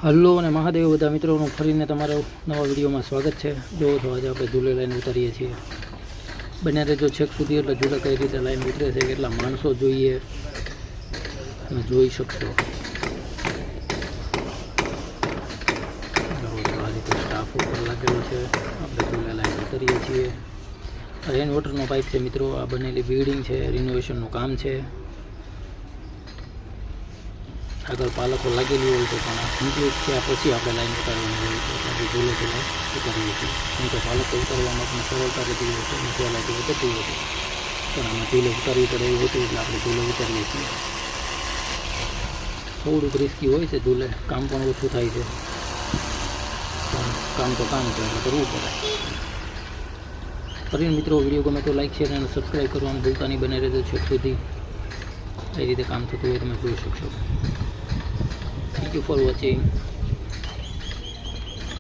Hello અને મહાદેવ બધા મિત્રોનું ફરીને તમારો નવા વિડીયોમાં સ્વાગત છે। જો તો આજે આપણે ઝૂલે લાઈન ઉતારીએ છીએ। બને રહેજો છેક સુધી, એટલે ઝૂલે કઈ રીતે લાઈન ઉતરે છે, કેટલા માણસો જોઈએ તમે જોઈ શકશો। આ રીતે સ્ટાફ ઉપર લાગેલો છે, આપણે ઝૂલે લાઈન ઉતારીએ છીએ। રેન વોટરનો પાઇપ છે મિત્રો, આ બનેલી બિલ્ડિંગ છે, રિનોવેશનનું કામ છે। આગળ પાલકો લાગેલી હોય છે, પણ કમ્પ્લીટ થયા પછી આપણે લાઈન ઉતારવાની હોય છે, એટલે આપણે ઝૂલે ઝૂલે ઉતારીએ છીએ। કેમ કે પાલકો ઉતારવામાં આપણે સરળતા રહેતી હોય છે, સહેલાઈથી ઉતરતી હોય છે, પણ આમાં ઝૂલે ઉતારવી પડે એવું હતું, એટલે આપણે ઝૂલે ઉતારીએ છીએ। થોડુંક રિસ્કી હોય છે ઝૂલે, કામ પણ ઓછું થાય છે, પણ કામ તો કામ છે એટલે કરવું પડે। ફરીને મિત્રો વિડીયો ગમે તો લાઈક શેર અને સબસ્ક્રાઈબ કરવાનું ભૂલતા નહીં, બને રહેજો છેક સુધી। કઈ રીતે કામ થતું હોય તમે જોઈ શકશો। Thank you for watching.